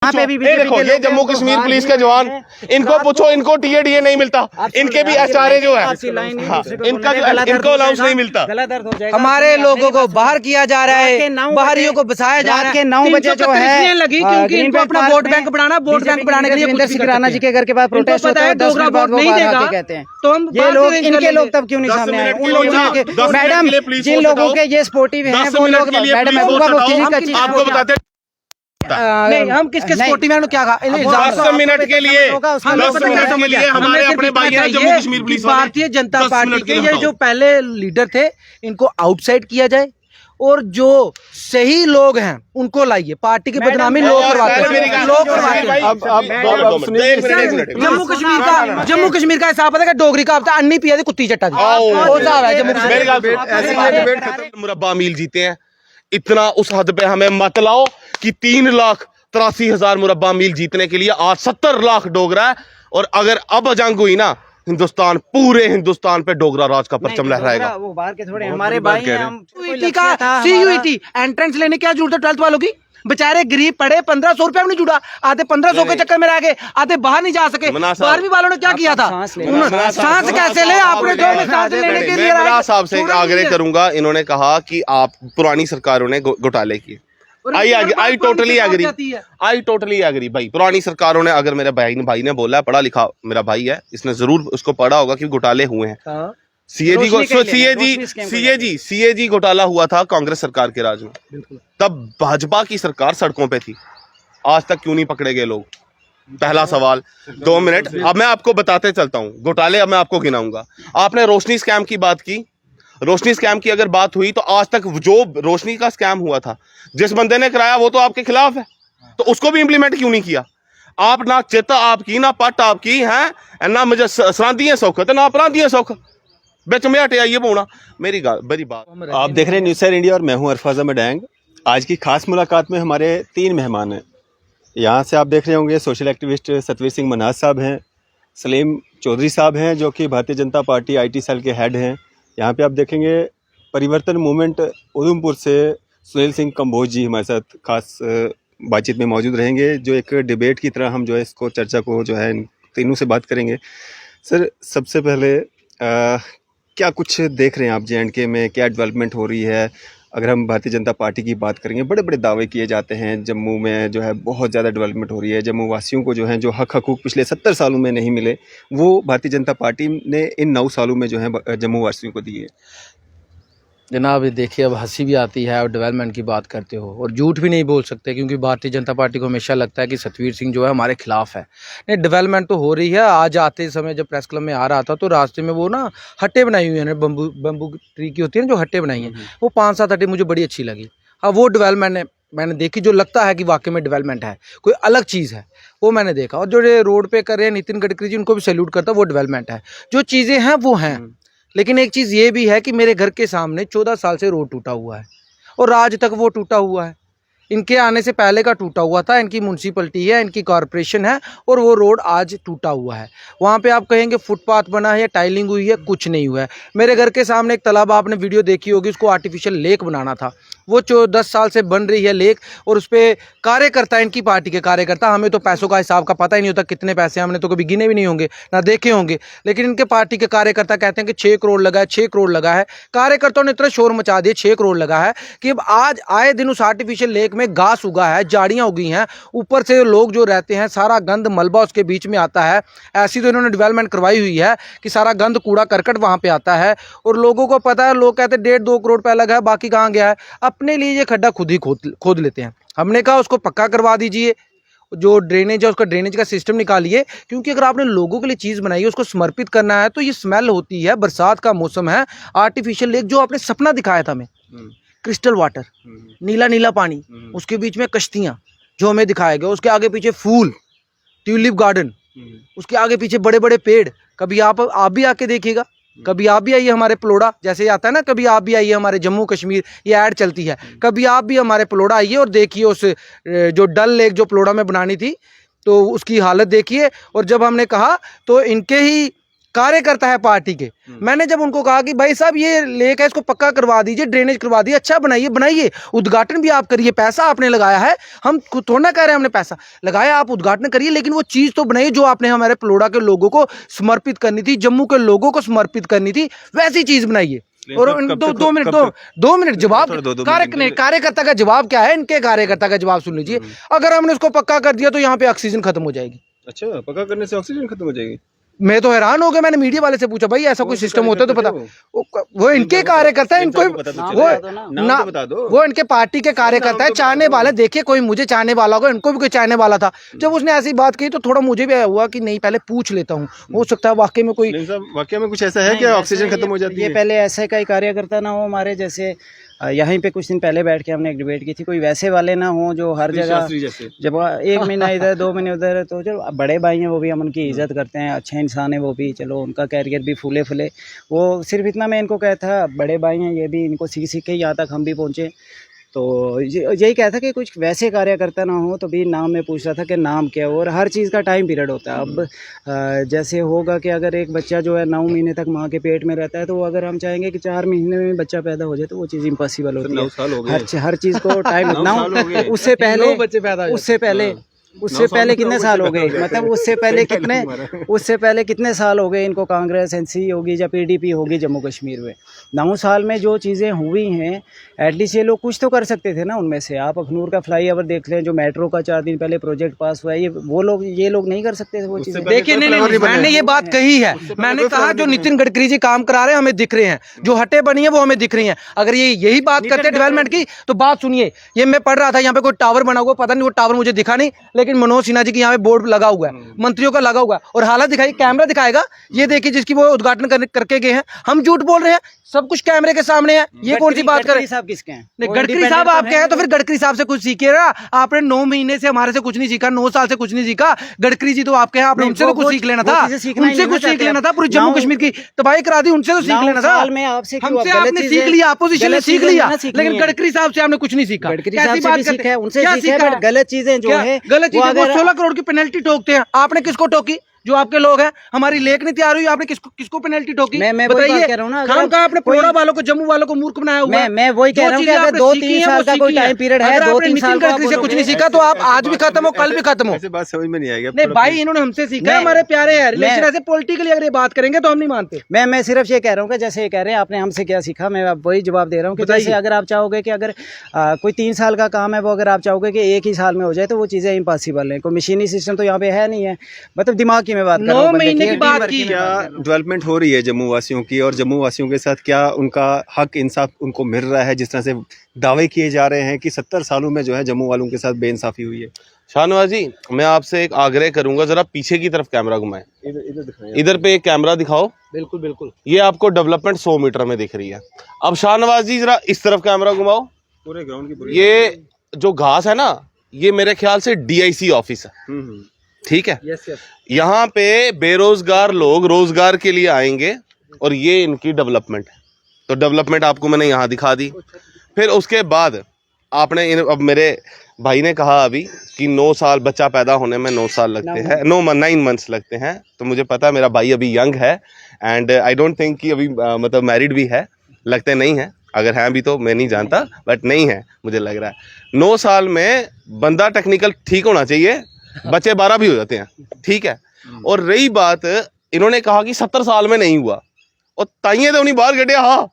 पे भी देखो ये जम्मू कश्मीर पुलिस के जवान, इनको पूछो, इनको टीए नहीं मिलता, इनके भी एचआरए जो है इनको अलाउंस नहीं मिलता। हमारे लोगों को बाहर किया जा रहा है, बाहरियों को बसाया जा रहा है। 9 बजे जो है लगी क्योंकि इनको अपना वोट बैंक बनाना, वोट बैंक बनाने के लिए रविंदर सिंह राणा जी के घर के बाद प्रोटेस्ट होता है, 10 मिनट बाद वो बाहर आके कहते हैं। तो हम ये लोग, इनके लोग तब क्यों नहीं सामने आए? उन लोगों के मैडम, जिन लोगों के ये सपोर्टिव हैं वो लोग, मैडम महबूबा मुफ्ती जी का चीज आपको बताते नहीं, हम किसके सपोर्टिव में क्या कहा? 10 मिनट के लिए 10 मिनट के लिए हमारे अपने भाई हैं जम्मू कश्मीर पुलिस वाले। भारतीय जनता पार्टी के ये जो पहले लीडर थे इनको आउटसाइड किया जाए और जो सही लोग हैं उनको लाइए। पार्टी की बदनामी लोग करवाते हैं, लोग करवाते हैं। जम्मू कश्मीर का हिसाब है, डोगरी का अन्नी पिया दी कुत्ती चट्टा मुरब्बा मील जीते हैं। इतना उस हद पे हमें मत लाओ कि 3,83,000 मुरब्बा मील जीतने के लिए आज 70 लाख डोगरा है। और अगर अब जंग हुई ना, हिंदुस्तान, पूरे हिंदुस्तान पे डोगरा राज का परचम लहराएगा। वो बाहर के थोड़े हमारे भाई हैं। हम CUET एंट्रेंस लेने क्या जरूरत है 12th वालों की? बेचारे गरीब पड़े, 1500 रुपया भी नहीं जुड़ा, आधे 1500 के चक्कर में रह गए, आधे बाहर नहीं जा सके। 12वीं वालों ने क्या किया था? सांस कैसे ले? आपने सांस लेने के लिए साहब से आग्रह करूंगा, इन्होंने कहा कि आप पुरानी सरकारों ने घोटाले किए। आई टोटली एग्री भाई, पुरानी सरकारों ने, अगर मेरे भाई ने बोला है, पढ़ा लिखा मेरा भाई है, इसने जरूर उसको पढ़ा होगा कि घोटाले हुए हैं। सीएजी घोटाला हुआ था कांग्रेस सरकार के राज में, तब भाजपा की सरकार सड़कों पे थी। आज तक क्यों नहीं पकड़े गए लोग? पहला सवाल। 2 मिनट, अब मैं आपको बताते चलता हूँ घोटाले। अब मैं आपको गिनाऊंगा। आपने रोशनी स्कैम की बात की, रोशनी स्कैम की अगर बात हुई तो आज तक जो रोशनी का स्कैम हुआ था, जिस बंदे ने कराया वो तो आपके खिलाफ है, तो उसको भी इंप्लीमेंट क्यों नहीं किया? आप ना चेता आपकी, ना पट आपकी है, ना मुझे सरांदी है सौख, ना अपराधी है सौख, बेच में हटे आइए बोना। मेरी बात आप देख रहे हैं न्यूज़ सर इंडिया और मैं हूं अरफाज अहमद डैंग। आज की खास मुलाकात में हमारे 3 मेहमान हैं। यहाँ से आप देख रहे होंगे सोशल एक्टिविस्ट सतवीर सिंह मनाज साहब हैं, सलीम चौधरी साहब हैं जो कि Bharatiya Janata party IT cell के हेड हैं। यहाँ पे आप देखेंगे परिवर्तन मूवमेंट उधमपुर से सुनील सिंह कंबोज जी हमारे साथ खास बातचीत में मौजूद रहेंगे, जो एक डिबेट की तरह हम जो है इसको चर्चा को जो है इन तीनों से बात करेंगे। सर, सबसे पहले क्या कुछ देख रहे हैं आप J&K में, क्या डेवलपमेंट हो रही है? अगर हम भारतीय जनता पार्टी की बात करेंगे, बड़े बड़े दावे किए जाते हैं जम्मू में जो है बहुत ज़्यादा डेवलपमेंट हो रही है, जम्मू वासियों को जो है जो हक हकूक़ पिछले 70 सालों में नहीं मिले वो भारतीय जनता पार्टी ने इन 9 सालों में जो है जम्मू वासियों को दिए। जनाब देखिए, अब हंसी भी आती है और डेवलपमेंट की बात करते हो और झूठ भी नहीं बोल सकते, क्योंकि भारतीय जनता पार्टी को हमेशा लगता है कि सतवीर सिंह जो है हमारे खिलाफ है। नहीं, डेवलपमेंट तो हो रही है। आज आते समय जब प्रेस क्लब में आ रहा था तो रास्ते में वो ना हट्टे बनाई हुई है, बम्बू ट्री की होती है ना, जो हट्टे बनाई हैं, वो 5-7 हट्टे मुझे बड़ी अच्छी लगी। हाँ, वो डेवलपमेंट है मैंने देखी, जो लगता है कि वाकई में डेवलपमेंट है, कोई अलग चीज़ है, वो मैंने देखा। और जो रोड पे कर रहे हैं नितिन गडकरी जी, उनको भी सैल्यूट करता, वो डेवलपमेंट है। जो चीज़ें हैं वो हैं, लेकिन एक चीज़ ये भी है कि मेरे घर के सामने 14 साल से रोड टूटा हुआ है और आज तक वो टूटा हुआ है। इनके आने से पहले का टूटा हुआ था, इनकी म्यूनसिपलिटी है, इनकी कॉरपोरेशन है, और वो रोड आज टूटा हुआ है। वहाँ पे आप कहेंगे फुटपाथ बना है या टाइलिंग हुई है, कुछ नहीं हुआ है। मेरे घर के सामने एक तालाब, आपने वीडियो देखी होगी, उसको आर्टिफिशियल लेक बनाना था, वो 10 साल से बन रही है लेक, और उस पर कार्यकर्ता, इनकी पार्टी के कार्यकर्ता, हमें तो पैसों का हिसाब का पता ही नहीं होता कितने पैसे, हमने तो कभी गिने भी नहीं होंगे, ना देखे होंगे, लेकिन इनके पार्टी के कार्यकर्ता कहते हैं कि 6 करोड़ लगा है, 6 करोड़ लगा है। कार्यकर्ताओं ने इतना शोर मचा दिया 6 करोड़ लगा है कि अब आज आए दिन उस आर्टिफिशियल लेक में घास उगा है, झाड़ियाँ उगी हैं, ऊपर से लोग जो रहते हैं सारा गंद मलबा उसके बीच में आता है। ऐसी तो इन्होंने डेवलपमेंट करवाई हुई है कि सारा गंद कूड़ा करकट वहाँ पे आता है, और लोगों को पता है, लोग कहते हैं 1.5-2 करोड़ रुपया लगा है, बाकी कहाँ गया है। अपने लिए ये खड्डा खुद ही खोद लेते हैं। हमने कहा उसको पक्का करवा दीजिए, जो ड्रेनेज है उसका ड्रेनेज का सिस्टम निकालिए, क्योंकि अगर आपने लोगों के लिए चीज़ बनाई है, उसको समर्पित करना है, तो ये स्मेल होती है, बरसात का मौसम है, आर्टिफिशियल लेक जो आपने सपना दिखाया था हमें, क्रिस्टल वाटर, नीला नीला पानी, उसके बीच में कश्तियाँ जो हमें दिखाया गया, उसके आगे पीछे फूल, ट्यूलिप गार्डन, उसके आगे पीछे बड़े बड़े पेड़। कभी आप भी आके देखिएगा, कभी आप भी आइए हमारे पलोड़ा, जैसे आता है ना, कभी आप भी आइए हमारे जम्मू कश्मीर, ये ऐड चलती है, कभी आप भी हमारे पलोड़ा आइए और देखिए उस जो डल लेक जो पलोड़ा में बनानी थी, तो उसकी हालत देखिए। और जब हमने कहा तो इनके ही कार्यकर्ता है पार्टी के। मैंने जब उनको कहा कि भाई साहब ये लेक है, इसको पक्का करवा दीजिए, ड्रेनेज करवा दीजिए, अच्छा बनाइए, उद्घाटन भी आप करिए, पैसा आपने लगाया है, हम थोड़ा ना कह रहे हैं हमने पैसा लगाया, आप उद्घाटन करिए, लेकिन वो चीज़ तो बनाइए जो आपने हमारे पलोड़ा के लोगों को समर्पित करनी थी, जम्मू के लोगों को समर्पित करनी थी, वैसी चीज़ बनाइए। और दो मिनट जवाब, कार्यकर्ता का जवाब क्या है, इनके कार्यकर्ता का जवाब सुन लीजिए। अगर हमने उसको पक्का कर दिया तो यहाँ पे ऑक्सीजन खत्म हो जाएगी। अच्छा, पक्का करने से ऑक्सीजन खत्म हो जाएगी? मैं तो हैरान हो गया, मैंने मीडिया वाले से पूछा भाई ऐसा कोई सिस्टम होता है तो पता, वो इनके कार्यकर्ता है, इनको वो इनके पार्टी के कार्यकर्ता है, चाहने वाले। देखिए कोई मुझे चाहने वाला होगा, इनको भी कोई चाहने वाला था। जब उसने ऐसी बात कही तो थोड़ा मुझे भी हुआ कि नहीं पहले पूछ लेता हूँ, हो सकता है वाकई में कोई, वाकई में कुछ ऐसा है कि ऑक्सीजन खत्म हो जाती है। ये पहले ऐसे का ही कार्यकर्ता ना हो हमारे जैसे, यहीं पे कुछ दिन पहले बैठ के हमने एक डिबेट की थी, कोई वैसे वाले ना हो जो हर जगह जब 1 महीना इधर 2 महीने उधर, तो जो बड़े भाई हैं वो भी हम उनकी इज्जत करते हैं, अच्छे इंसान है वो भी, चलो उनका कैरियर भी फूले फूले। वो सिर्फ इतना मैं इनको कहता, बड़े भाई हैं ये भी, इनको सीख के यहाँ तक हम भी पहुँचे। तो यही कहता कि कुछ वैसे कार्यकर्ता ना हो, तो भी नाम में पूछ रहा था कि नाम क्या हो, और हर चीज़ का टाइम पीरियड होता है। अब जैसे होगा कि अगर एक बच्चा जो है 9 महीने तक माँ के पेट में रहता है, तो अगर हम चाहेंगे कि 4 महीने में बच्चा पैदा हो जाए तो वो चीज़ इम्पॉसिबल होती है। हर चीज़ को टाइम उससे पहले कितने साल हो गए, मतलब उससे पहले कितने साल हो गए इनको कांग्रेस एनसी होगी या पीडीपी होगी जम्मू कश्मीर में। 9 साल में जो चीज़ें हुई हैं, एटलीस्ट ये लोग कुछ तो कर सकते थे ना उनमें से। आप अखनूर का फ्लाईओवर देख लें, जो मेट्रो का 4 दिन पहले प्रोजेक्ट पास हुआ है, ये लोग नहीं कर सकते थे वो चीज़ें। देखिए नहीं, मैंने ये बात कही है, मैंने कहा जो नितिन गडकरी जी काम करा रहे हैं हमें दिख रहे हैं, जो हटे बनी है वो हमें दिख रही हैं। अगर ये यही बात करते हैं डेवलपमेंट की तो बात सुनिए। ये मैं पढ़ रहा था, यहाँ पे कोई टावर बना हुआ, पता नहीं वो टावर मुझे दिखा नहीं, लेकिन मनोज सिन्हा जी की यहाँ पे बोर्ड लगा हुआ है, मंत्रियों का लगा हुआ है, और हालत दिखाई, कैमरा दिखाएगा, ये देखिए जिसकी वो उद्घाटन करके गए हैं। हम झूठ बोल रहे हैं, सब कुछ कैमरे के सामने है, ये कौन सी बात करें? साहब किसके हैं? गडकरी साहब आपके हैं तो फिर गडकरी साहब से कुछ सीखिए ना। आपने 9 महीने से हमारे से कुछ नहीं सीखा, 9 साल से कुछ नहीं सीखा। गडकरी जी तो आपके हैं, आपने उनसे तो कुछ सीख लेना था, उनसे कुछ सीख लेना था। पूरी जम्मू कश्मीर की तबाही करा दी, उनसे तो सीख लेना था। हमसे आपने सीख लिया, अपोजिशन ने सीख लिया, लेकिन गडकरी साहब से आपने कुछ नहीं सीखा। कैसी बात करते हैं? उनसे सीखा, गलत चीजें जो है, गलत चीजें। 16 करोड़ की पेनल्टी ठोकते हैं, आपने किसको ठोकी? जो आपके लोग हैं। हमारी लेक नहीं तैयार हुई, आपने किसको पेनल्टी ठोकी? मैं बताइए, कह रहा हूं ना, काम का आपने पलोड़ा वालों को, जम्मू वालों को मूर्ख बनाया हुआ। मैं वही कह रहा हूं कि अगर 2-3 साल का कोई टाइम पीरियड है, 2-3 साल से कुछ नहीं सीखा तो आप आज भी खत्म हो, कल भी खत्म हो। ऐसे बात समझ में नहीं आएगी। नहीं भाई, इन्होंने हमसे सीखा, हमारे प्यारे हैं रिलेशन, ऐसे पॉलिटिकली अगर ये बात करेंगे तो हम नहीं मानते। मैं सिर्फ ये कह रहा हूँ कि जैसे ये कह रहे हैं आपने हमसे क्या सीखा, मैं वही जवाब दे रहा हूँ कि जैसे अगर आप चाहोगे कि अगर कोई 3 साल का काम है वो अगर आप चाहोगे कि 1 ही साल में हो जाए तो वो चीज़ें इम्पॉसिबल है। कोई मशीनी सिस्टम तो यहाँ पे है नहीं है, मतलब दिमाग की मैं बात कर रहा हूँ। की बात की, क्या डेवलपमेंट हो रही है जम्मू वासियों की, और जम्मू वासियों के साथ क्या उनका हक इंसाफ उनको मिल रहा है? जिस तरह से दावे किए जा रहे हैं कि 70 सालों में जो है जम्मू वालों के साथ बेइंसाफी हुई है। शाहनवाज जी, मैं आपसे एक आग्रह करूंगा, जरा पीछे की तरफ कैमरा घुमाएं, इधर पे एक कैमरा दिखाओ। बिल्कुल बिल्कुल, ये आपको डेवलपमेंट 100 मीटर में दिख रही है। अब शाहनवाज जी जरा इस तरफ कैमरा घुमाओ, पूरे ग्राउंड की ये जो घास है ना, ये मेरे ख्याल से DIC ऑफिस है, ठीक है। यहाँ पे बेरोजगार लोग रोजगार के लिए आएंगे और ये इनकी डेवलपमेंट है। तो डेवलपमेंट आपको मैंने यहाँ दिखा दी। फिर उसके बाद आपने अब मेरे भाई ने कहा अभी कि 9 साल बच्चा पैदा होने में 9 साल लगते हैं, 9 मंथ्स लगते हैं। तो मुझे पता है मेरा भाई अभी यंग है एंड आई डोंट थिंक कि अभी मतलब मैरिड भी है, लगते नहीं है, अगर हैं भी तो मैं नहीं जानता, बट नहीं है मुझे लग रहा है। 9 साल में बंदा टेक्निकल ठीक होना चाहिए, बच्चे 12 भी हो जाते हैं, ठीक है। और रही बात, इन्होंने कहा कि 70 साल में नहीं हुआ, और ताइये तो उन्हीं बाहर कटिया, हाँ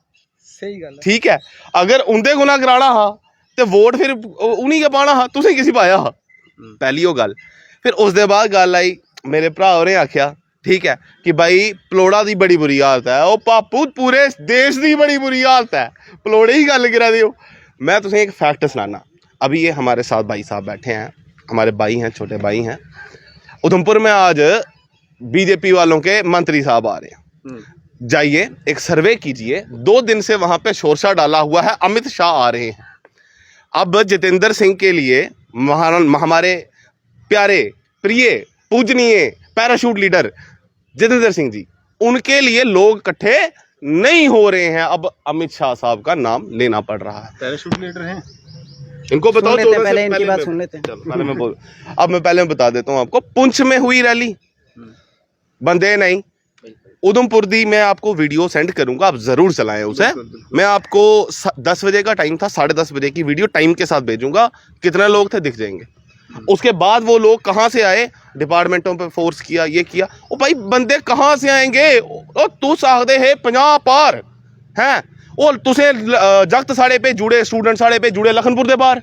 सही गल है, ठीक है। अगर उनके गुना कराना हाँ तो वोट फिर उन्हीं के पाना हाँ, तुसें किसी पाया हाँ, पहली वो गल। फिर उस दे बाद गल आई, मेरे भरा होरें आख्या ठीक है कि भाई पलोड़ा दी बड़ी बुरी हालत है, ओ पापू पूरे देश दी बड़ी बुरी हालत है, पलोड़े ही गल करा दियो। मैं तुसें एक फैक्ट सुनाना। अभी ये हमारे साथ भाई साहब बैठे हैं, हमारे भाई हैं, छोटे भाई हैं। उधमपुर में आज बीजेपी वालों के मंत्री साहब आ रहे हैं, जाइए एक सर्वे कीजिए। 2 दिन से वहां पे शोरशा डाला हुआ है, अमित शाह आ रहे हैं। अब जितेंद्र सिंह के लिए हमारे प्यारे प्रिय पूजनीय पैराशूट लीडर जितेंद्र सिंह जी, उनके लिए लोग इकट्ठे नहीं हो रहे हैं। अब अमित शाह साहब का नाम लेना पड़ रहा है। पैराशूट लीडर हैं, इनको बताओ, पहले इनकी बात सुन लेते हैं। अब मैं पहले बता देता हूँ आपको। पुंछ में हुई रैली, बंदे नहीं, उधमपुर दी मैं आपको वीडियो सेंड करूंगा, आप जरूर चलाएं उसे। मैं आपको 10 बजे का टाइम था, 10:30 बजे की वीडियो टाइम के साथ भेजूंगा, कितने लोग थे दिख जाएंगे। उसके बाद वो लोग कहां से आए, डिपार्टमेंटों पे फोर्स किया, ये किया। ओ भाई बंदे कहां से आएंगे, ओ तू साखदे है 50 पार हैं, ओ तुसे जगत साढ़े पे जुड़े, स्टूडेंट साढ़े पे जुड़े लखनपुर दे पार,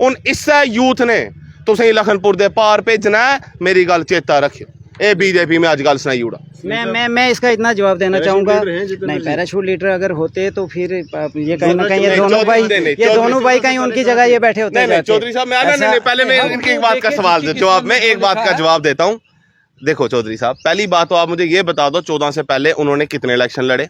उन इससे यूथ ने तुसें लखनपुर दे पार भेजना है। मेरी गल चेता रखियो, ए बीजेपी में आज गल सुनाई उड़ा। मैं इसका इतना जवाब देना चाहूंगा, नहीं पैराशूट लीडर अगर होते तो फिर ये कहीं ना कहीं ये दोनों भाई कहीं उनकी जगह ये बैठे होते। नहीं चौधरी साहब, मैं पहले मैं इनकी एक बात का सवाल जवाब, मैं एक बात का जवाब देता हूँ। देखो चौधरी साहब, पहली बात तो आप मुझे ये बता दो 14 से पहले उन्होंने कितने इलेक्शन लड़े।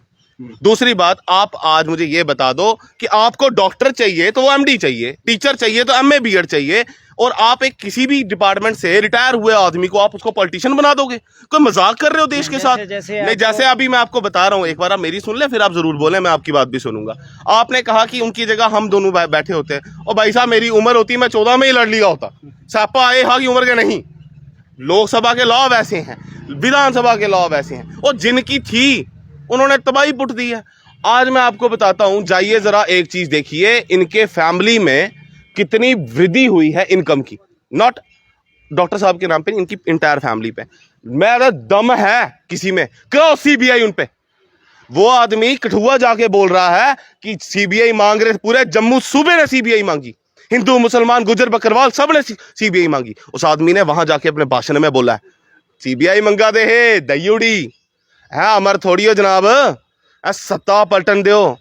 दूसरी बात, आप आज मुझे ये बता दो कि आपको डॉक्टर चाहिए तो वो एमडी चाहिए, टीचर चाहिए तो एमए बीएड चाहिए, और आप एक किसी भी डिपार्टमेंट से रिटायर हुए आदमी को आप उसको पॉलिटिशियन बना दोगे? कोई मजाक कर रहे हो देश के साथ? नहीं, जैसे अभी मैं आपको बता रहा हूँ, एक बार आप मेरी सुन ले फिर आप जरूर बोले, मैं आपकी बात भी सुनूंगा। आपने कहा कि उनकी जगह हम दोनों बैठे होते हैं, और भाई साहब मेरी उम्र होती मैं 14 में ही लड़ लिया होता। सापा आए हाँ की उम्र के नहीं, लोकसभा के लॉ वैसे हैं, विधानसभा के लॉ वैसे हैं, और जिनकी थी उन्होंने तबाही पुट दी है। आज मैं आपको बताता हूं, जाइए जरा एक चीज देखिए, इनके फैमिली में कितनी वृद्धि हुई है इनकम की, नॉट डॉक्टर साहब के नाम पे, इनकी इंटायर फैमिली पे। मेरा दम है किसी में, करो सीबीआई उन पे। वो आदमी कठुआ जाके बोल रहा है कि सीबीआई मांग रहे, पूरे जम्मू सूबे ने सीबीआई मांगी, हिंदू मुसलमान गुजर बकरवाल सब ने सीबीआई मांगी। उस आदमी ने वहां जाके अपने भाषण में बोला है सीबीआई मंगा दे है दयुड़ी है, अमर थोड़ी हो जनाब, सत्ता पलटन दो,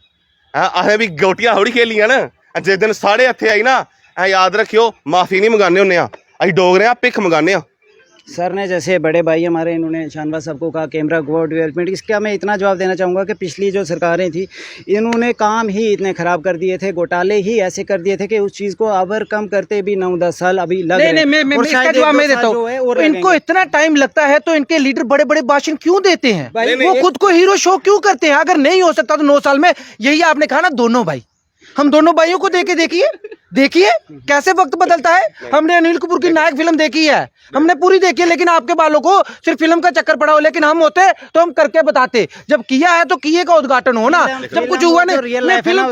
असें भी गोटियां थोड़ी खेलियां ना, जिस दिन साढ़े हथे आई ना, याद रखियो माफी नहीं मंगाने होने, अं डोगरे भिख मंगाने। सर ने जैसे बड़े भाई हमारे, इन्होंने शाहनवाज साहब को कहा कैमरा गो डेवलपमेंट, इसका मैं इतना जवाब देना चाहूँगा कि पिछली जो सरकारें थी इन्होंने काम ही इतने ख़राब कर दिए थे, घोटाले ही ऐसे कर दिए थे कि उस चीज़ को ओवरकम करते भी 9-10 साल अभी लग रहे। मैं इसका जवाब मैं देता हूँ, इनको इतना टाइम लगता है तो इनके लीडर बड़े बड़े भाषण क्यों देते हैं, वो खुद को हीरो शो क्यों करते हैं? अगर नहीं हो सकता तो 9 साल में, यही आपने कहा ना दोनों भाई, हम दोनों भाइयों को देखिए कैसे वक्त बदलता है। हमने अनिल कपूर की नायक फिल्म देखी है, हमने पूरी देखी है, लेकिन आपके बालों को सिर्फ फिल्म का चक्कर पड़ा हो, लेकिन हम होते तो हम करके बताते। जब किया है तो किए का उद्घाटन हो ना, जब कुछ हुआ नहीं फिल्म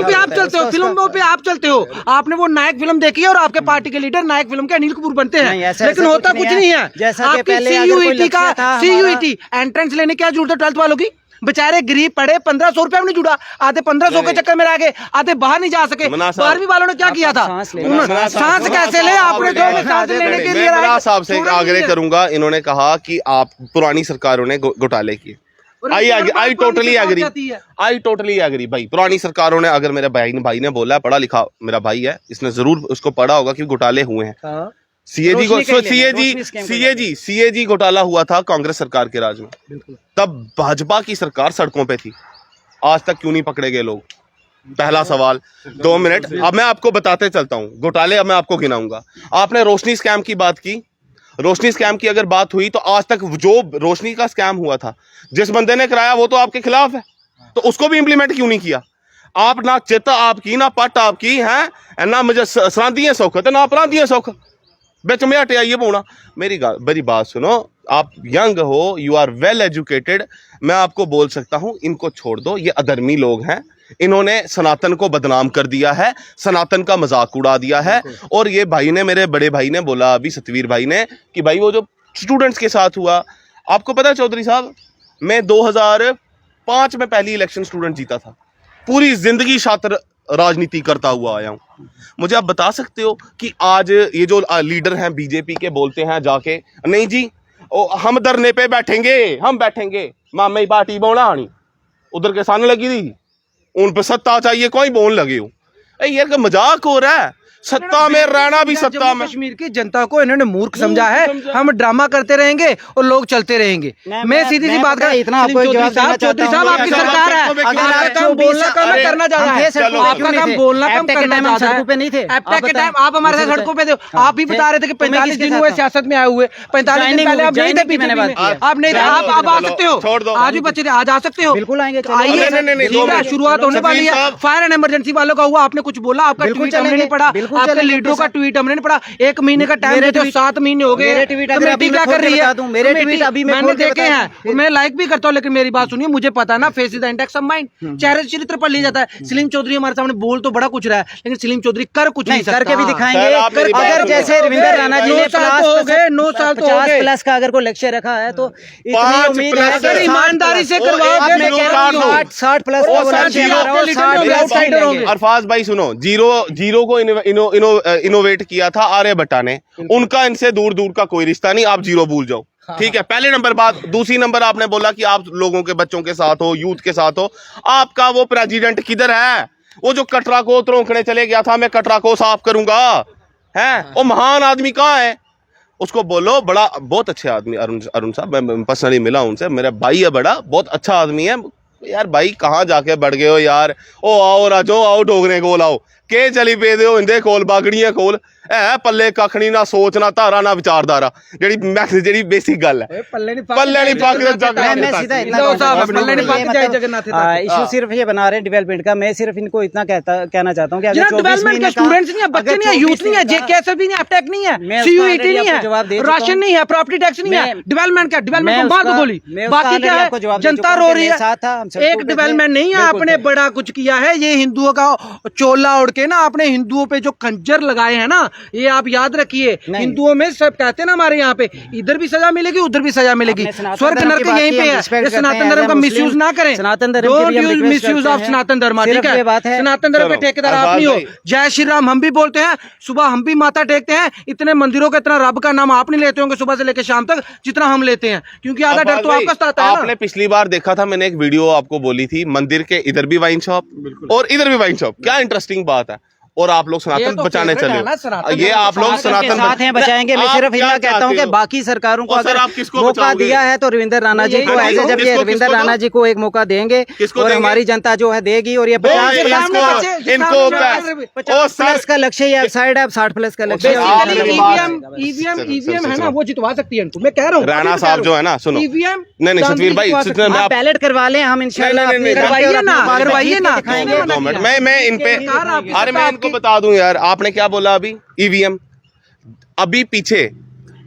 पे आप चलते हो, फिल्मों पे आप चलते हो। आपने वो नायक फिल्म देखी है और आपके पार्टी के लीडर नायक फिल्म के अनिल कपूर बनते हैं, लेकिन होता कुछ नहीं है। CUET एंट्रेंस लेने की जरूरत है 12th वालों की? बेचारे गरीब पड़े, 1500 रुपया नहीं जुड़ा, आधे 1500 के चक्कर में रह गए, आधे बाहर नहीं जा सके। 12वीं वालों ने क्या किया था? सांस कैसे ले? आपने जो सांस लेने के लिए साहब से आग्रह करूंगा, इन्होंने कहा कि आप पुरानी सरकारों ने घोटाले किए, आई टोटली एग्री भाई। पुरानी सरकारों ने, अगर मेरे भाई ने बोला, पढ़ा लिखा मेरा भाई है, इसने जरूर उसको पढ़ा होगा कि घोटाले हुए हैं। सीएजी घोटाला हुआ था कांग्रेस सरकार के राज में, तब भाजपा की सरकार सड़कों पे थी, आज तक क्यों नहीं पकड़े गए लोग? पहला सवाल। 2 मिनट, अब मैं आपको बताते चलता हूं घोटाले, अब मैं आपको गिनाऊंगा। आपने रोशनी स्कैम की बात की, रोशनी स्कैम की अगर बात हुई तो आज तक जो रोशनी का स्कैम हुआ था, जिस बंदे ने कराया वो तो आपके खिलाफ है, तो उसको भी इंप्लीमेंट क्यों नहीं किया? आप ना चेता आपकी, ना पट आपकी है, ना मुझे सरांदी है सौख, ना अपराधी है सौख, बेच में हटियाइए पौना। मेरी बात सुनो, आप यंग हो, यू आर वेल एजुकेटेड, मैं आपको बोल सकता हूं इनको छोड़ दो, ये अधर्मी लोग हैं, इन्होंने सनातन को बदनाम कर दिया है, सनातन का मजाक उड़ा दिया है। और ये भाई ने, मेरे बड़े भाई ने बोला अभी, सतवीर भाई ने, कि भाई वो जो स्टूडेंट्स के साथ हुआ, आपको पता है चौधरी साहब, मैं 2005 में पहली इलेक्शन स्टूडेंट जीता था, पूरी जिंदगी छात्र राजनीति करता हुआ आया हूं। मुझे आप बता सकते हो कि आज ये जो लीडर हैं बीजेपी के, बोलते हैं जाके, नहीं जी हम धरने पे बैठेंगे, हम बैठेंगे, मामे पार्टी बोना आनी उधर के सामने लगी थी, उन पे सत्ता चाहिए, कोई बोल लगे हो, यार का मजाक हो रहा है। सत्ता में रहना भी सत्ता में, कश्मीर की जनता को इन्होंने मूर्ख समझा है, हम ड्रामा करते रहेंगे और लोग चलते रहेंगे। मैं सीधी सी बात कर, इतना आपको चौधरी साहब आपकी सरकार है, आपका काम बोलना कम करना ज्यादा है, आपका काम बोलना कम करना ज्यादा है। एप्टेक के टाइम आप हमारे साथ सड़कों पे थे, आप ही बता रहे थे कि 45 दिन हुए सियासत में आए हुए, 45 दिन पहले आप नहीं थे, आप नहीं थे, आप आ सकते हो, आज भी बच्चे थे, आज आ सकते हो, बिल्कुल आएंगे, आइए, शुरुआत होने वाली है। फायर एंड इमरजेंसी वालों का हुआ, आपने कुछ बोला, आपका ट्वीट हमने नहीं पढ़ा, बिल्कुल आपके चलेंगे लीडरों का आपके ट्वीट हमने नहीं पढ़ा, 1 महीने का टाइम मेरे देते हो, ट्वीट- 7 महीने हो गए, मेरे ट्वीट अगर कमेटी अभी क्या मैं खोल कर के रही है? बता दूं, मेरे कमेटी- ट्वीट अभी मैं मैंने खोल के देखे बता हैं, मैं लाइक भी करता हूँ, लेकिन मेरी बात सुनिए, मुझे पता है ना, face is the index of mind, चेहरे से चरित्र पढ़ लिया जाता है। सलीम चौधरी हमारे सामने बोल तो बड़ा कुछ रहा है, लेकिन सलीम चौधरी कर कुछ नहीं सकता। करके भी दिखाएंगे। सर, आप मेरी बात अगर सुनो। जैसे रविंदर राणा जी ने 9 साल तो हो गए, 9 साल तो हो 50 गए। प्लस का अगर कोई लक्ष्य रखा है तो इतनी 5 उम्मीद प्लस है अगर कि ईमानदारी से करवाओगे, आप मैं तो कह रहा हूं, दो। 60 प्लस और का वो साथ लक्ष्य जीरो है और के 60 लीडर प्लस आउटसाइडर नहीं होंगे। लेंगे। अरफाज भाई सुनो, जीरो को इनोवेट किया था आर्यभट्टा ने, उनका इनसे दूर दूर का कोई रिश्ता नहीं, आप जीरो भूल जाओ। ठीक है, पहले नंबर बात। दूसरी नंबर, आपने बोला कि आप लोगों के बच्चों के साथ हो, यूथ के साथ हो, आपका वो प्रेसिडेंट किधर है? वो जो कटरा को त्रोंकने चले गया था, मैं कटरा को साफ करूंगा, है वो महान आदमी कहाँ है? उसको बोलो, बड़ा बहुत अच्छे आदमी अरुण साहब, मैं पर्सनली मिला उनसे, मेरा भाई है, बड़ा बहुत अच्छा आदमी है यार। भाई कहाँ जाके बढ़ गए हो यार? ओ आओ राजो, आओ डोगरे कोल आओ, के चली पे दे इंदे कोल, बागड़ियां कोल है पल्ले कख नहीं, ना सोच ना धारा ना विचारधारा, जेड़ी बेसिक गल है। पल्ले नहीं पल्ले नहीं पाक मैं सीधा इतना दो साहब, कहूंगा, पल्ले नहीं पाक जाए जगन्नाथ है। इशू सिर्फ ये बना रहे हैं डेवलपमेंट का। मैं सिर्फ इनको इतना कहना चाहता हूँ कि अगर जनाब 24 डेवलपमेंट महीने के स्टूडेंट्स नहीं है, बच्चे नहीं है, यूथ नहीं है, जेकेएसएफ नहीं है, एफटेक नहीं है, मैं उसका सीयूईटी already नहीं आपको जवाब दे है, चुका राशन हूं। नहीं है, प्रॉपर्टी टैक्स नहीं है, डेवलपमेंट क्या? डेवलपमेंट को मार दो गोली। बाकी क्या है? जनता रो रही है, एक डेवलपमेंट नहीं है, आपने बड़ा कुछ किया है। ये हिंदुओं का चोला उड़ के ना, आपने हिंदुओं पे जो खंजर लगाए हैं ना, ये आप याद रखिए। हिंदुओं में सब कहते हैं ना, हमारे यहाँ पे इधर भी सजा मिलेगी, उधर भी सजा मिलेगी, स्वर्ग नरक यहीं पे है। ये सनातन धर्म का मिसयूज ना करें, डोंट यूज मिसयूज ऑफ सनातन धर्म, ठीक है? सनातन धर्म के ठेकेदार आप नहीं हो। जय श्री राम हम भी बोलते हैं, सुबह हम भी माथा टेकते हैं, इतने मंदिरों का इतना रब का नाम आप नहीं लेते होंगे सुबह से लेकर शाम तक जितना हम लेते हैं, क्योंकि आधा डर तो आपका सताता है ना। आपने पिछली बार देखा था, मैंने एक वीडियो आपको बोली थी, मंदिर के इधर भी वाइन शॉप और इधर भी वाइन शॉप, क्या इंटरेस्टिंग बात है। और आप लोग सनातन तो बचाने फेवरेट चले है ना, हो, सनातन ये आप लोग सनातन सनातन साथ हैं, बचाएंगे। मैं आप सिर्फ क्या इतना कहता हूँ चाहते कि हो? बाकी सरकारों को और सर, अगर आप किसको मौका बचाओगे? दिया है तो रविंदर राणा जी को बताइए, ऐसे, जब ये किसको- रविंदर किसको राणा दो? जी को एक मौका देंगे किसको और देंगे? हमारी जनता जो है देगी, और ये 50 इनको- प्लस का इनको 50 प्लस का लक्ष्य ये साइड है, 60 प्लस का लक्ष्य है। आप मेरी बात- ईवीएम है ना, वो जितवा सकती है इनको, मैं कह रहा हूँ। राणा साहब जो है ना, सुनो, ईवीएम नहीं सतवीर भाई, मैं आप बैलेट करवा लें, हम इंशाल्लाह नहीं, नहीं, अपने नहीं, करके और करवाइए ना, अपने करवाइए ना, दिखाएंगे। दो मिनट, मैं इन पे, सरकार आपकी अरे मैं सत्ता इनको आपकी। बता दूं यार, आपने क्या बोला अभी? ईवीएम अभी पीछे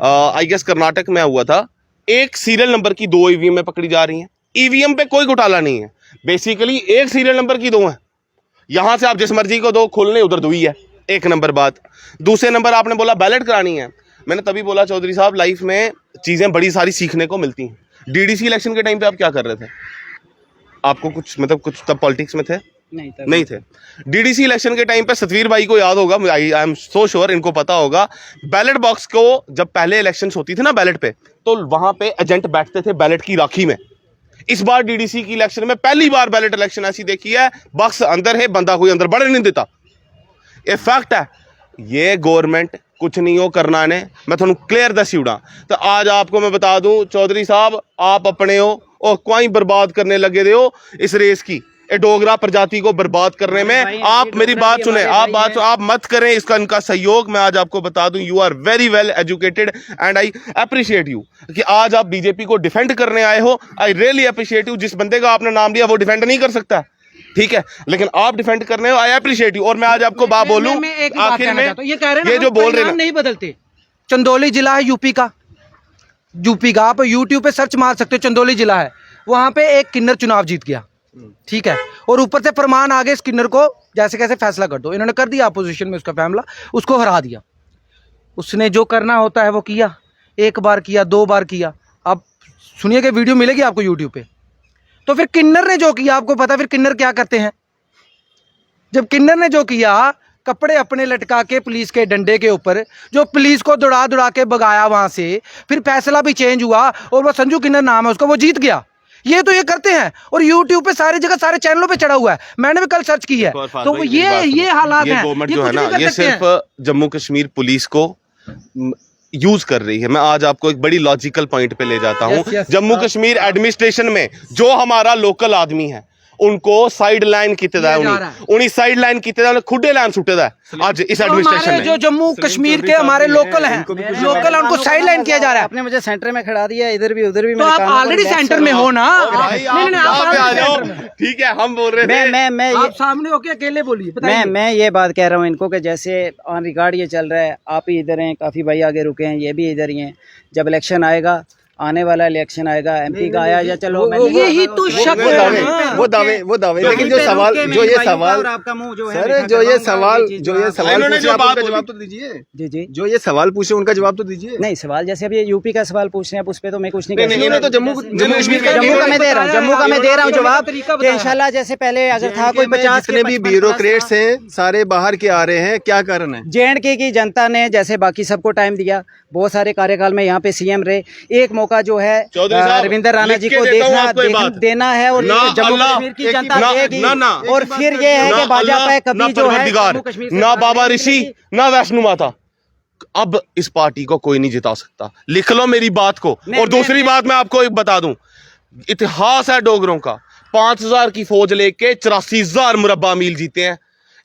आई गेस कर्नाटक में हुआ था, एक सीरियल नंबर की 2 ईवीएम में पकड़ी जा रही हैं। ईवीएम पे कोई घोटाला नहीं है, बेसिकली एक सीरियल नंबर की 2 है। यहां से आप जिस मर्जी को दो, खोलने उधर 2 ही है। एक नंबर बात। दूसरे नंबर आपने बोला बैलेट करानी है, मैंने तभी बोला चौधरी साहब, लाइफ में चीजें बड़ी सारी सीखने को मिलती हैं। डीडीसी इलेक्शन के टाइम पे आप क्या कर रहे थे? आपको कुछ मतलब कुछ तब पॉलिटिक्स में थे? नहीं थे। डीडीसी इलेक्शन के टाइम पे सतवीर भाई को याद होगा, आई एम सो श्योर इनको पता होगा, बैलेट बॉक्स को जब पहले इलेक्शंस होती थी ना बैलेट पे, तो वहां पे एजेंट बैठते थे बैलेट की राखी में। इस बार डीडीसी की इलेक्शन में पहली बार बैलेट इलेक्शन ऐसी देखी है, बॉक्स अंदर है, बंदा कोई अंदर बढ़ने नहीं देता। ये फैक्ट है। ये गवर्नमेंट कुछ नहीं हो करना ने, मैं थोड़ा क्लियर दसी उड़ा। तो आज आपको मैं बता दूं चौधरी साहब, आप अपने हो और कोई बर्बाद करने लगे हो इस रेस की, ये डोगरा प्रजाति को बर्बाद करने में। आप मेरी बात सुने, आप मत करें इसका इनका सहयोग। मैं आज आपको बता दूं, you are very well educated and I appreciate you कि आज आप बीजेपी को डिफेंड करने आए हो। I really appreciate you. जिस बंदे का आपने नाम लिया वो डिफेंड नहीं कर सकता, ठीक है, लेकिन आप डिफेंड करने हो, आई अप्रिशिएट यू। और मैं आज आपको बात बोलूं, आखिर में ये जो बोल रहे हैं नहीं बदलते। चंदौली जिला है यूपी का, आप यूट्यूब पे सर्च मार सकते हो, चंदौली जिला है, वहां पे एक किन्नर चुनाव जीत गया, ठीक है, और ऊपर से फरमान आ गए इस किन्नर को जैसे कैसे फैसला कर दो। इन्होंने कर दिया अपोजिशन में उसका फैसला, उसको हरा दिया। उसने जो करना होता है वो किया, 1 बार किया, 2 बार किया। अब सुनिए कि वीडियो मिलेगी आपको यूट्यूब पे। तो फिर किन्नर ने जो किया, आपको पता फिर किन्नर क्या करते हैं? जब किन्नर ने जो किया, कपड़े अपने लटका के पुलिस के डंडे के ऊपर, जो पुलिस को दौड़ा दौड़ा के भगाया वहां से, फिर फैसला भी चेंज हुआ और वो संजू किन्नर नाम है उसका, वो जीत गया। ये तो ये करते हैं और YouTube पे सारी जगह सारे चैनलों पे चढ़ा हुआ है, मैंने भी कल सर्च की है। तो ये हालात हैं। गवर्नमेंट जो है ना, ये सिर्फ जम्मू कश्मीर पुलिस को यूज कर रही है। मैं आज आपको एक बड़ी लॉजिकल पॉइंट पे ले जाता हूं। जम्मू कश्मीर एडमिनिस्ट्रेशन में जो हमारा लोकल आदमी है, उनको साइड लाइन किते दा उन्हीं साइड लाइन किते दा खुडे लाइन सुटे दा आज इस एडमिनिस्ट्रेशन हमारे ने जो जम्मू कश्मीर के हमारे लोकल हैं, लोकल है, उनको साइड लाइन किया जा रहा है। आपने मुझे सेंटर में खड़ा दिया, इधर भी उधर भी। तो आप ऑलरेडी सेंटर में हो ना। भाई आप यहाँ पे आ जाओ, ठीक है, हम बोल रहे थे मैं आप सामने होके अकेले बोलिए। मैं ये बात कह रहा हूँ इनको कि जैसे ऑन रिकॉर्ड ये चल रहा है, आप ही इधर हैं, काफ़ी भाई आगे रुके हैं, ये भी इधर ही हैं। जब इलेक्शन आएगा, आने वाला इलेक्शन आएगा, एमपी का आया या चलो यही तो शक है। वो दावे लेकिन जो सवाल आपका मुंह जो है सर, जो ये सवाल इन्होंने पूछे, जो आप बात उनका जवाब तो दीजिए। जी जी जो ये सवाल पूछे उनका जवाब तो दीजिए। नहीं, सवाल जैसे अभी यूपी का सवाल पूछ रहे हैं, उस पे तो मैं कुछ नहीं कह सकता। इन्होंने तो जम्मू कश्मीर जम्मू का मैं दे रहा हूँ, जम्मू का मैं दे रहा हूँ जवाब कि इंशाल्लाह जैसे पहले अगर था कोई 50 जितने भी ब्यूरोक्रेट्स हैं सारे बाहर के आ रहे हैं, क्या कारण है? JNK की जनता ने जैसे बाकी सबको टाइम दिया, बहुत सारे कार्यकाल में यहाँ पे CM रहे। एक मौका जो है रविंद्र राणा जी को देना है और जम्मू कश्मीर की जनता देगी। और फिर ये है कि भाजपा कभी जो है ना बाबा ऋषि ना वैष्णो माता, अब इस पार्टी को कोई नहीं जिता सकता। लिख लो मेरी बात को। और दूसरी बात मैं आपको एक बता दूं, इतिहास है डोगरों का, 5000 की फौज लेके 84,000 मुरब्बा मील जीते हैं।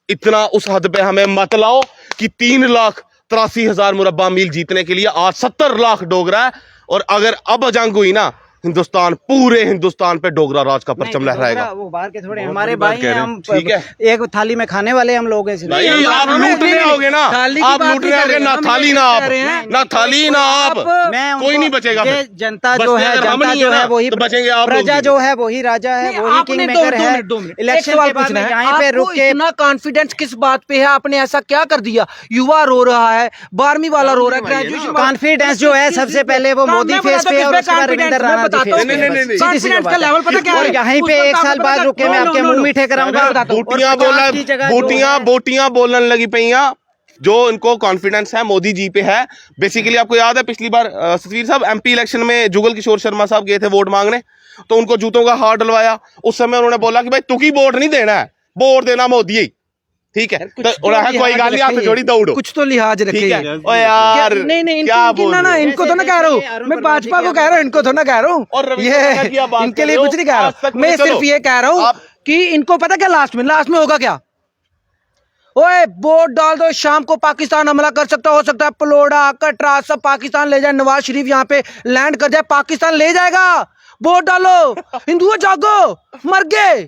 इतना उस हद पे हमें मत लाओ कि 3,83,000 मुरब्बा मील जीतने के लिए आज 70 लाख डोगरा है। और अगर अब जंग हुई ना, हिंदुस्तान, पूरे हिंदुस्तान पे डोगरा राज का परचम लहराएगा। वो बाहर के थोड़े हमारे भाई हैं, हम ठीक है, एक थाली में खाने वाले हम लोग हैं। नहीं, आप लूटने आओगे ना, आप लूटने आओगे ना, थाली ना आप, ना थाली ना आप, कोई नहीं बचेगा। जनता जो है, जनता जो है वही बचेंगे आप, प्रजा जो है वही राजा है, वही किंग मेकर है। इलेक्शन के बाद यहाँ पे रुक के इतना कॉन्फिडेंस किस बात पे है? आपने ऐसा क्या कर दिया? युवा रो रहा है, 12वीं वाला रो रहा है, ग्रेजुएशन। कॉन्फिडेंस जो है सबसे पहले वो मोदी फेस पे और उसके बाद रविंद्र राणा जी फेस पे। कॉन्फिडेंस का लेवल पता क्या है? और यहीं पे एक साल बाद रुके मैं आपके मुंह मीठे कराऊंगा। बोटियां बोलने लगी पैया। जो इनको कॉन्फिडेंस है मोदी जी पे है। बेसिकली आपको याद है पिछली बार सतवीर साहब MP इलेक्शन में जुगल किशोर शर्मा साहब गए थे वोट मांगने, तो उनको जूतों का हार डलवाया। उस समय उन्होंने बोला कि भाई तुकी वोट नहीं देना है, वोट देना मोदी ही, ठीक है। तो कोई गाल नहीं, हाथ जोड़ी दौड़ो, कुछ तो लिहाज रखिए। ओ यार नहीं, क्या बोल ना इनको तो ना कह रहा हूँ मैं, भाजपा को कह रहा हूँ, इनको तो ना कह रहा हूँ। ये इनके लिए कुछ नहीं कह रहा, मैं सिर्फ ये कह रहा हूँ कि इनको पता क्या लास्ट में होगा क्या? ओए वोट डाल दो, शाम को पाकिस्तान हमला कर सकता, हो सकता है पलोड़ा कटरा सब पाकिस्तान ले जाए, नवाज शरीफ यहाँ पे लैंड कर जाए, पाकिस्तान ले जाएगा। वोट डालो, हिंदुओं जागो, मर गए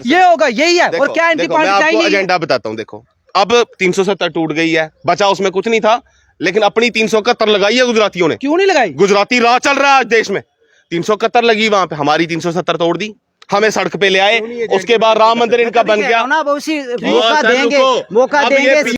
ये होगा, यही है। और क्या इनकी पार्टी चाहिए? एजेंडा बताता हूँ, देखो अब 370 टूट गई है, बचा उसमें कुछ नहीं था, लेकिन अपनी 371 लगाई है गुजरातियों ने। क्यों नहीं लगाई? गुजराती राज चल रहा है आज देश में, 371 लगी वहां पे, हमारी 370 तोड़ दी, हमें सड़क पे ले आए। उसके बाद राम मंदिर इनका बन गया। मौका देंगे